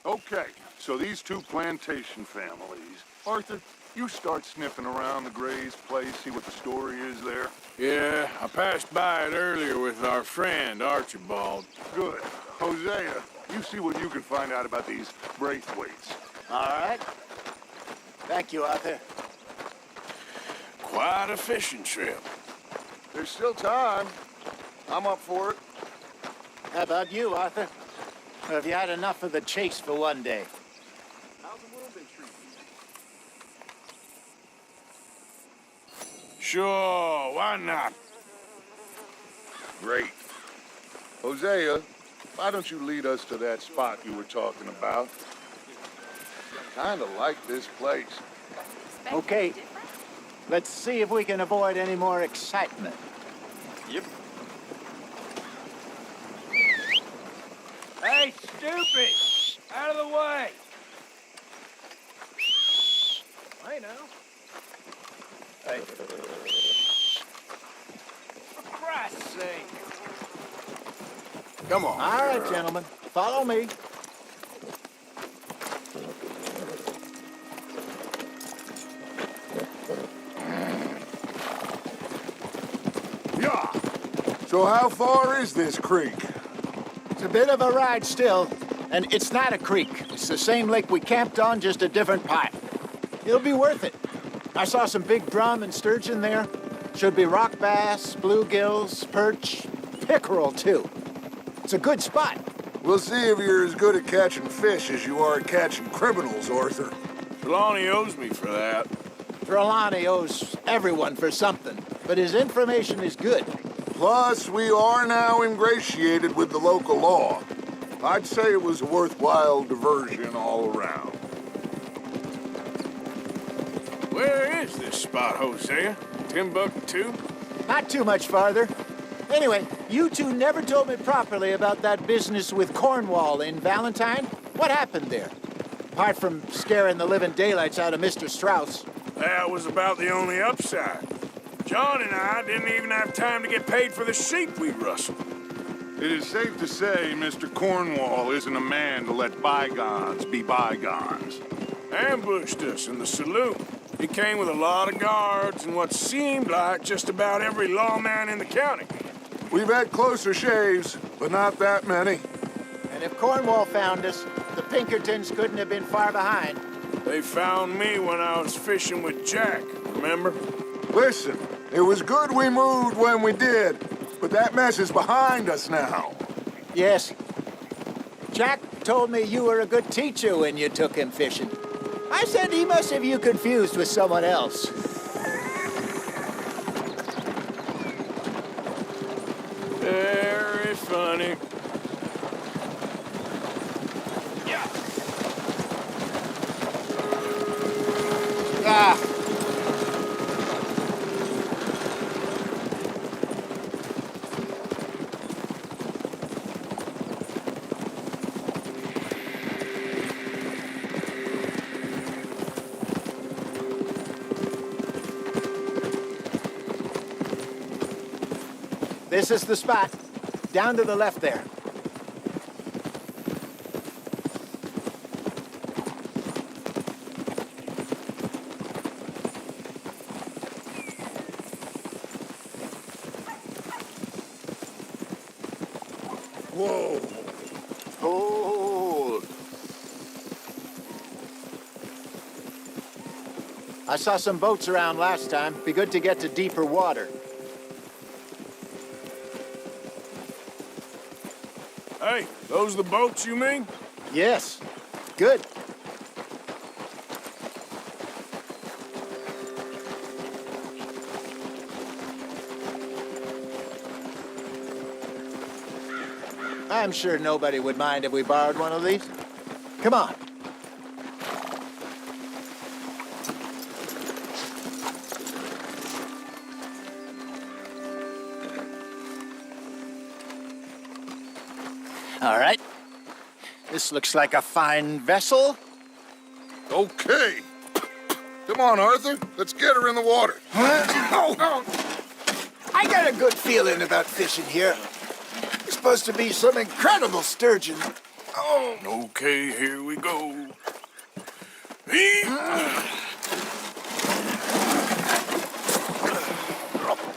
Okay, so these two plantation families. Arthur, you start sniffing around the Gray's place, see what the story is there. Yeah, I passed by it earlier with our friend, Archibald. Good. Hosea, you see what you can find out about these Braithwaites. All right. Thank you, Arthur. Quite a fishing trip. There's still time. I'm up for it. How about you, Arthur? Or have you had enough of the chase for one day? Sure, why not? Great. Hosea, why don't you lead us to that spot you were talking about? I kinda like this place. Okay. Let's see if we can avoid any more excitement. Yep. Hey, stupid! Out of the way! Hey, now. Hey. For Christ's sake! Come on. All right, gentlemen. Follow me. Yeah. So how far is this creek? It's a bit of a ride still, and it's not a creek. It's the same lake we camped on, just a different part. It'll be worth it. I saw some big drum and sturgeon there. Should be rock bass, bluegills, perch, pickerel, too. It's a good spot. We'll see if you're as good at catching fish as you are at catching criminals, Arthur. Trelawney owes me for that. Trelawney owes everyone for something, but his information is good. Plus, we are now ingratiated with the local law. I'd say it was a worthwhile diversion all around. Where is this spot, Hosea? Timbuktu? Not too much farther. Anyway, you two never told me properly about that business with Cornwall in Valentine. What happened there? Apart from scaring the living daylights out of Mr. Strauss. That was about the only upside. John and I didn't even have time to get paid for the sheep we rustled. It is safe to say Mr. Cornwall isn't a man to let bygones be bygones. Ambushed us in the saloon. He came with a lot of guards and what seemed like just about every lawman in the county. We've had closer shaves, but not that many. And if Cornwall found us, the Pinkertons couldn't have been far behind. They found me when I was fishing with Jack, remember? Listen, it was good we moved when we did, but that mess is behind us now. Yes. Jack told me you were a good teacher when you took him fishing. I said he must have you confused with someone else. Very funny. Yeah. Ah. This is the spot. Down to the left there. Whoa. Hold. I saw some boats around last time. Be good to get to deeper water. Hey, those the boats you mean? Yes. Good. I'm sure nobody would mind if we borrowed one of these. Come on. All right. This looks like a fine vessel. Okay. Come on, Arthur. Let's get her in the water. Oh. I got a good feeling about fishing here. It's supposed to be some incredible sturgeon. Oh. Okay, here we go.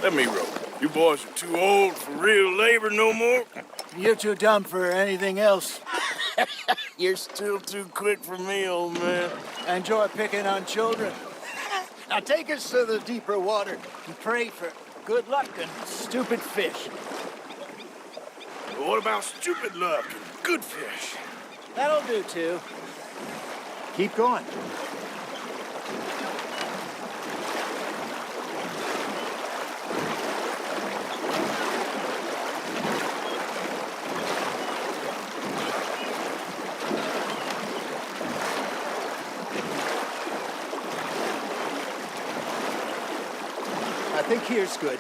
Let me row. You boys are too old for real labor no more. You're too dumb for anything else. You're still too quick for me, old man. Enjoy picking on children. Now take us to the deeper water and pray for good luck and stupid fish. What about stupid luck and good fish? That'll do, too. Keep going. I think here's good.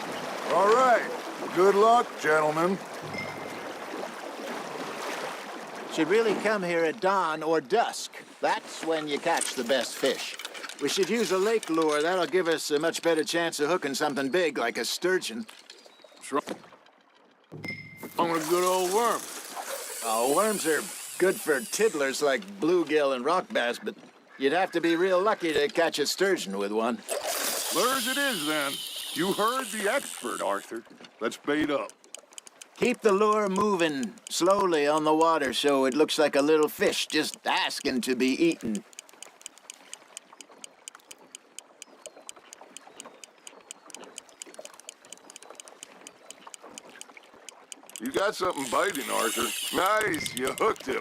All right. Good luck, gentlemen. Should really come here at dawn or dusk. That's when you catch the best fish. We should use a lake lure. That'll give us a much better chance of hooking something big like a sturgeon. I'm a good old worm. Oh, worms are good for tiddlers like bluegill and rock bass, but you'd have to be real lucky to catch a sturgeon with one. Lures it is, then. You heard the expert, Arthur. Let's bait up. Keep the lure moving slowly on the water so it looks like a little fish just asking to be eaten. You got something biting, Arthur. Nice, you hooked him.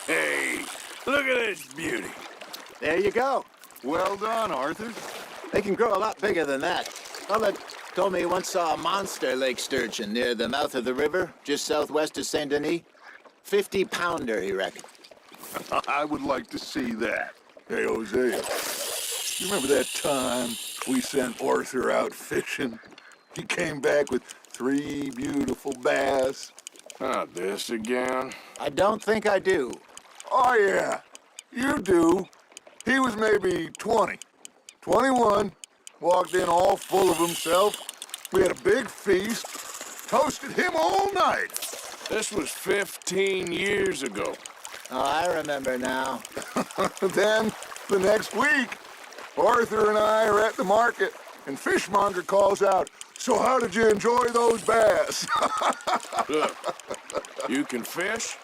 Hey, look at this beauty. There you go. Well done, Arthur. They can grow a lot bigger than that. Fella told me he once saw a monster lake sturgeon near the mouth of the river, just southwest of Saint Denis. 50-pounder, he reckoned. I would like to see that. Hey, Hosea, you remember that time we sent Arthur out fishing? He came back with 3 beautiful bass. Not this again. I don't think I do. Oh, yeah, you do. He was maybe 20, 21, walked in all full of himself. We had a big feast, toasted him all night. This was 15 years ago. Oh, I remember now. Then, the next week, Arthur and I are at the market, and Fishmonger calls out, "So how did you enjoy those bass?" Look, you can fish,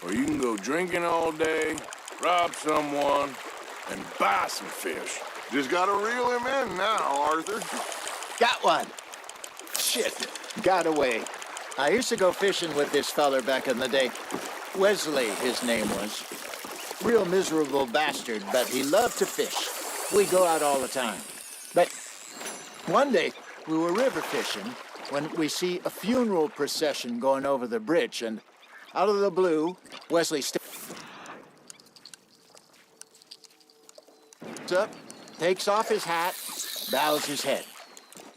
or you can go drinking all day, rob someone, and buy some fish. Just gotta reel him in now, Arthur. Got one. Shit. Got away. I used to go fishing with this feller back in the day. Wesley, his name was. Real miserable bastard, but he loved to fish. We'd go out all the time. But one day, we were river fishing when we see a funeral procession going over the bridge, and out of the blue, Wesley steps up, takes off his hat, bows his head.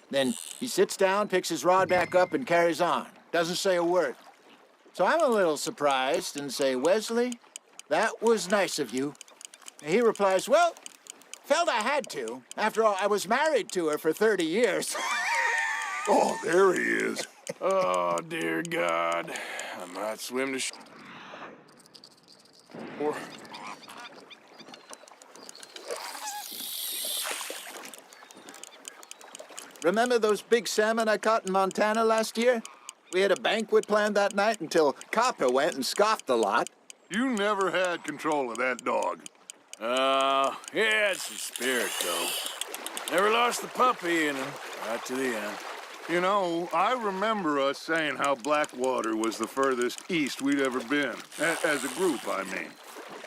Then he sits down, picks his rod back up, and carries on. Doesn't say a word. So I'm a little surprised and say, "Wesley, that was nice of you." And he replies, "Well, felt I had to. After all, I was married to her for 30 years. Oh, there he is. Oh, dear God. I might swim to shore. Remember those big salmon I caught in Montana last year? We had a banquet planned that night until Copper went and scoffed a lot. You never had control of that dog. He had some spirit, though. Never lost the puppy in him, right to the end. You know, I remember us saying how Blackwater was the furthest east we'd ever been. As a group, I mean.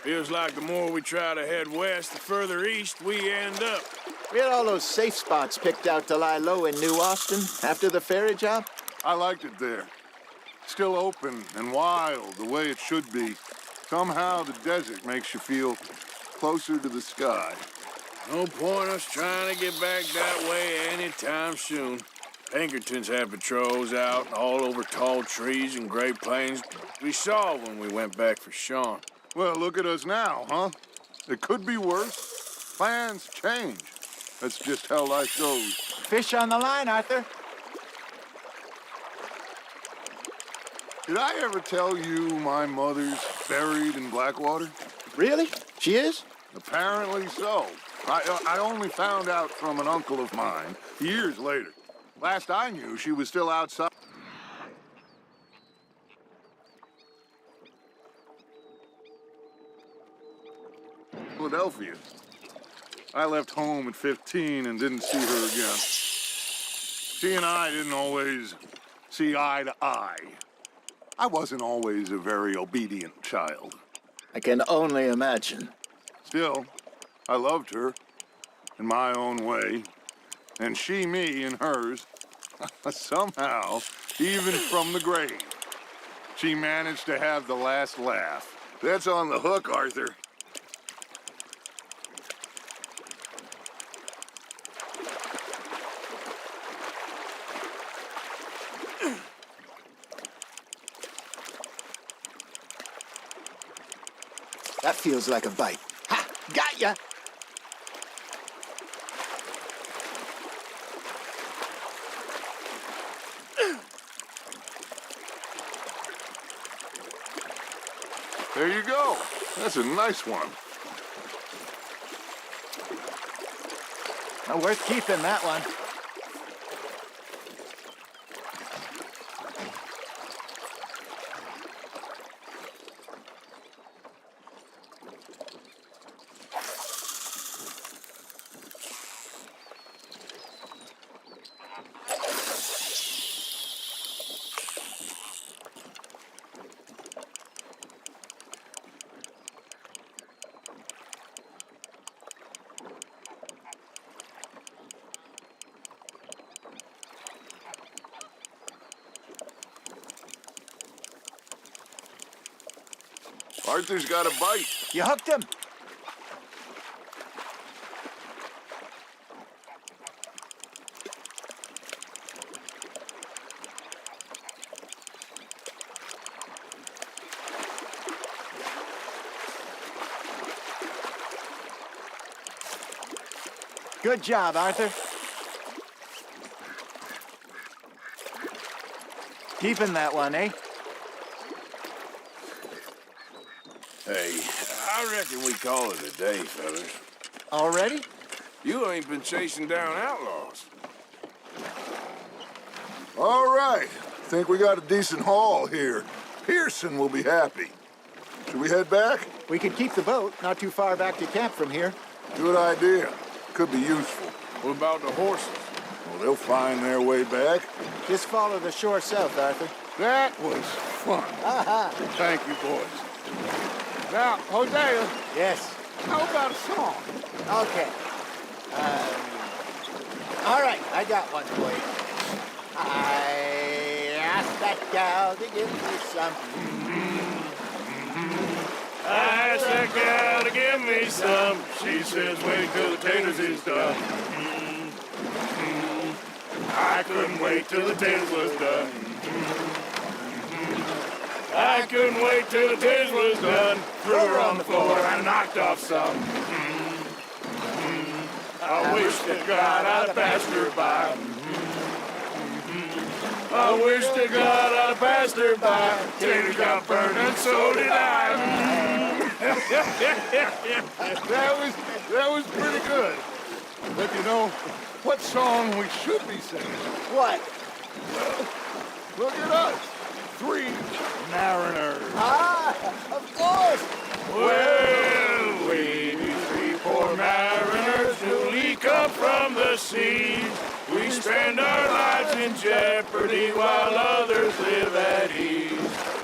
Feels like the more we try to head west, the further east we end up. We had all those safe spots picked out to lie low in New Austin after the ferry job. I liked it there. Still open and wild, the way it should be. Somehow the desert makes you feel closer to the sky. No point us trying to get back that way anytime soon. Pinkertons had patrols out all over tall trees and Great Plains. We saw when we went back for Sean. Well, look at us now, huh? It could be worse. Plans change. That's just how life goes. Fish on the line, Arthur. Did I ever tell you my mother's buried in Blackwater? Really? She is? Apparently so. I only found out from an uncle of mine years later. Last I knew, she was still outside. Philadelphia. I left home at 15 and didn't see her again. She and I didn't always see eye to eye. I wasn't always a very obedient child. I can only imagine. Still, I loved her in my own way, and she me in hers. Somehow, even from the grave, she managed to have the last laugh. That's on the hook, Arthur. That feels like a bite. Ha! Got ya! There you go. That's a nice one. Well, worth keeping, that one. Arthur's got a bite. You hooked him. Good job, Arthur. Keeping that one, eh? Hey, I reckon we call it a day, fellas. Already? You ain't been chasing down outlaws. All right. Think we got a decent haul here. Pearson will be happy. Should we head back? We could keep the boat not too far back to camp from here. Good idea. Could be useful. What about the horses? Well, they'll find their way back. Just follow the shore south, Arthur. That was fun. Thank you, boys. Now, Hosea, Yes. how about a song? Okay. All right, I got one for you. I asked that gal to give me some. I asked that gal to give me some. She says, wait till the taters is done. I couldn't wait till the taters was done. I couldn't wait till the taters was done. Threw her on the floor and knocked off some. I wish to God I'd have passed her by. I wish to God I'd have passed her by. Taters got burned and so did I. That was pretty good. But you know, what song we should be singing? What? Look at us. 3 mariners. Ah, of course. Well, we be 3 poor mariners newly come from the sea. We spend our lives in jeopardy while others live at ease.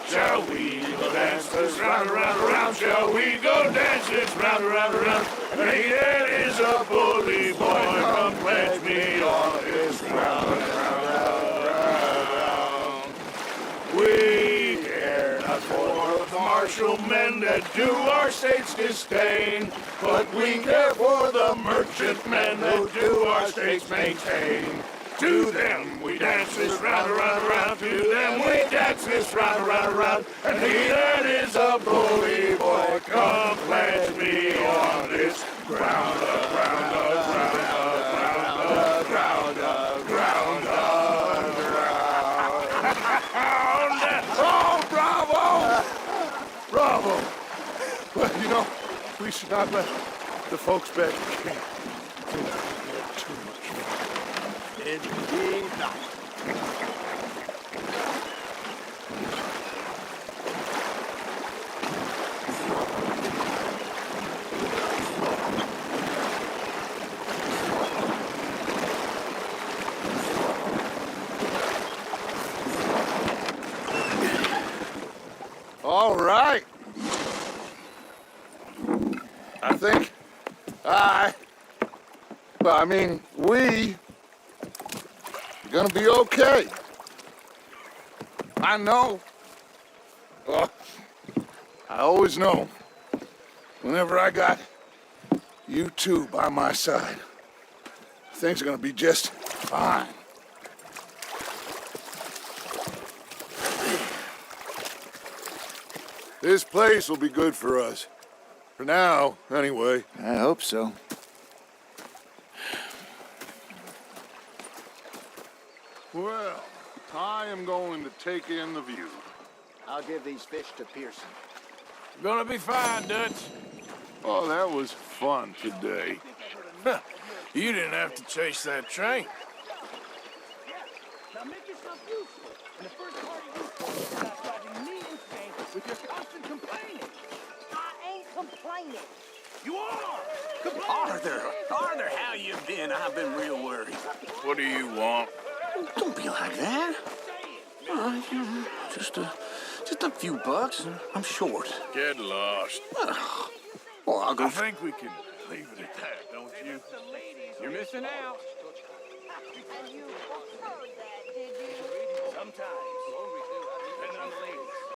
Shall we go dance this round, around, around? Shall we go dance this round, around, around? Hey, that is a bully boy. Come pledge me on this round, round, round. We care not for the martial men that do our state's disdain, but we care for the merchant men that do our state's maintain. To them we dance this round, around, around. To them we dance this round, around, around. And he that is a bully boy, come pledge me on this ground, ground, ground, ground, ground, ground, ground. Oh, bravo! Bravo! Well, you know, we should not let the folks back in camp too much. Indeed not. All right. I think we are gonna be okay. I know. Oh, I always know. Whenever I got you two by my side, things are gonna be just fine. This place will be good for us. For now, anyway. I hope so. Well, I am going to take in the view. I'll give these fish to Pearson. Gonna be fine, Dutch. Oh, that was fun today. You didn't have to chase that train. Now make yourself useful. And the first party you is not driving me insane with your constant complaining. I ain't complaining. You are! Arthur, how you been? I've been real worried. What do you want? Don't be like that. Just a few bucks, and I'm short. Get lost. Well, I'll go. I think we can leave it at that, don't you? You're missing out. And you preferred that, did you? Sometimes. Depending on the lady.